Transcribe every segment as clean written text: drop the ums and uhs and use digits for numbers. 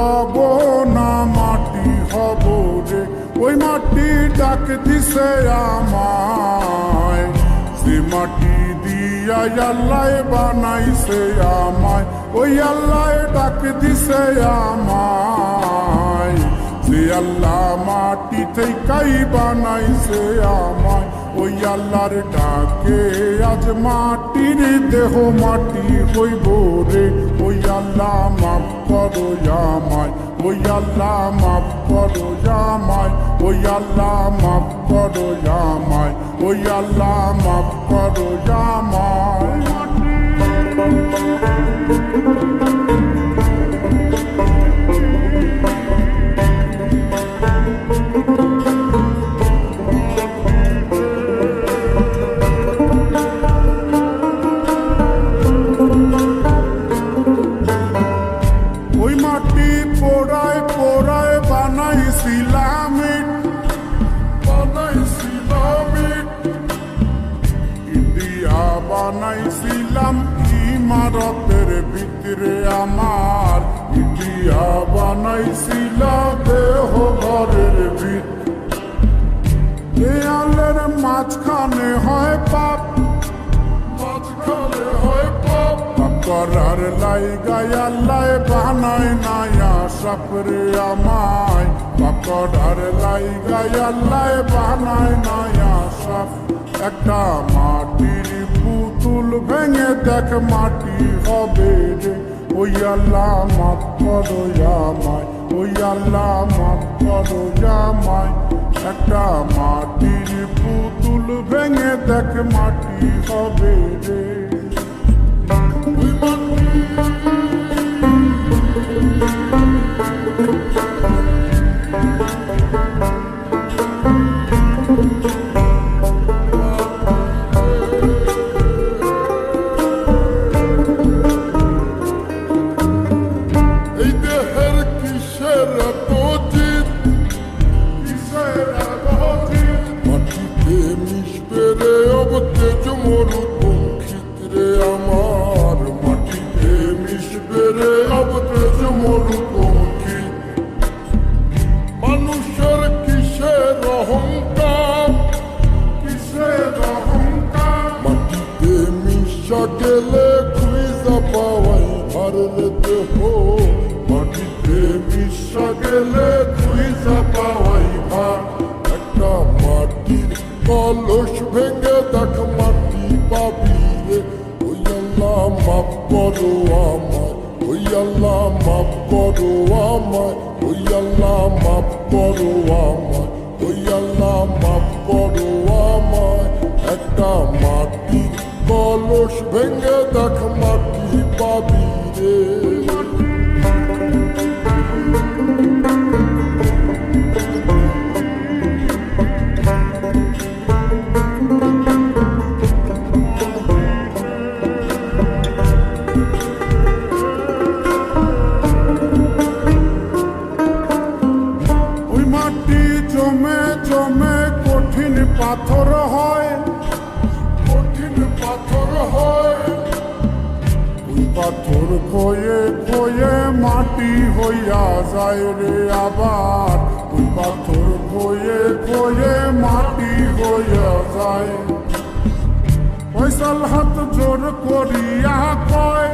হব না মাটি হব রে। ওই মাটি ডাক দিছে আমায়, সে মাটি দিয়া আল্লাহ বানাইছে আমায়। ওই আল্লাহ ডাক দিছে আমায়, যে আল্লাহ মাটি থেকেই বানাইছে আমায়। ওই আল্লাহর ডাকে আজ মাটির দেহ মাটি হইব রে। ওই আল্লাহ মাফ করো আমায়, ওই আল্লাহ মাফ করো আমায়, ওই আল্লাহ মাফ করো আমায়, ওই আল্লাহ মাফ করো আমায়। ওই মাটি পোড়ায় পোড়ায় বানাইছিলাম ইন্ডিয়া, বানাইছিলাম ইমারতের ভিতরে আমার। ইন্ডিয়া বানাইছিলাম দেহ ঘরের ভিতরে, দেয়ালের মাঝখানে হয় পাপ, মাঝখানে হয় পাপ। করার লাইগায় আল্লাহ বানায় নায়া সাপরে আমায়, করার লাইগায় আল্লাহ বানায় নায়া সাপ। একটা মাটির পুতুল ভেঙে দেখ মাটি হবে রে। ওই আল্লাহ মাফ করো আমায়, ওই আল্লাহ মাফ করো আমায়। একটা মাটির পুতুল ভেঙে দেখ মাটি হবে রে। এই দেহের কিসের তজিদ, কিসের তজিদ, মাটিতে মিশবে রে অবতেজ মরুপঙ্খিত রে আমার। মাটিতে মিশবে রে অবতেজ মরুপঙ্খিত। মানুষের কিসের অহংকার, কিসের অহংকার, মাটিতে মিশা গেলে খুঁজা পাওয়াই ভারলে দেহ। মাটিতে মিশা গেলে খুঁজা পাওয়াই ভার। একটা মাটির কলস ভেঙে দেখ মাটি পাবি রে। ওই আল্লাহ মাফ করো আমায়, ওই আল্লাহ মাফ করো আমায়, ওই আল্লাহ মাফ করো আমায়, ওই আল্লাহ মাফ করো আমায়। একটা মাটির কলস ভেঙে দেখ মাটি পাবি রে। ওই মাটি জমে জমে কঠিন পাথর হয়, কঠিন পাথর হয়। ওই পাথর খয়ে খয়ে মাটি হইয়া যায় রে আবার। ওই পাথর খয়ে খয়ে মাটি হইয়া যায়। ফয়সাল হাত জোর করিয়া কয়,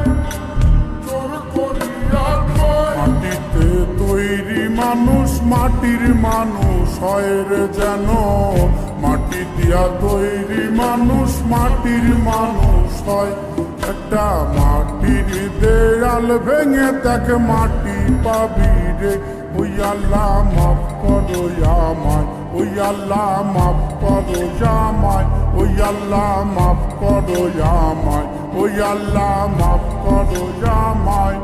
জোর করিয়া কয়, মাটিতে তৈরি মানুষ মাটির মানুষ হয় রে যেন। মাটি দিয়া তৈরি মানুষ মাটির মানুষ হয়। একটা মাটির দেয়াল ভেঙে দেখ মাটি পাবি রে। ওই আল্লাহ মাফ করো আমায়, ওই আল্লাহ মাফ করো আমায়, ওই আল্লাহ মাফ করো আমায়, ওই আল্লাহ মাফ করো আমায়।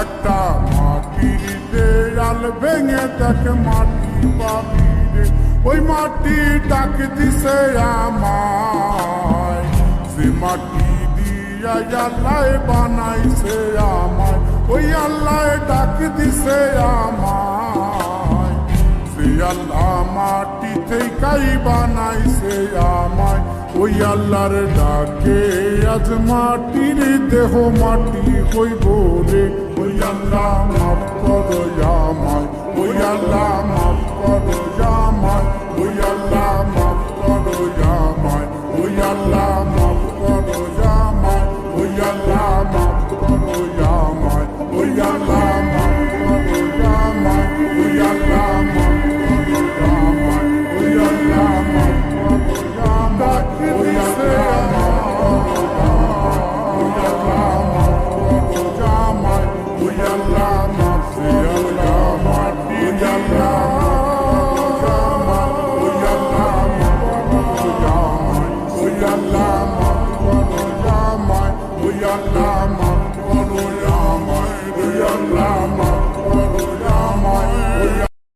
একটা মাটির দেয়াল ভেঙে দেখ মাটি পাবি রে। ওই মাটি ডাক দিছে আমায়, সে মাটি দিয়া আল্লাহ বানাইছে আমায়। ওই আল্লাহ ডাক দিছে আমায়, সে আল্লাহ মাটি থেকেই বানাইছে আমায়। ওই আল্লাহর ডাকে আজ মাটির দেহ মাটি হইব রে। ওই আল্লাহ মাফ করো আমায় ওই আল্লাহ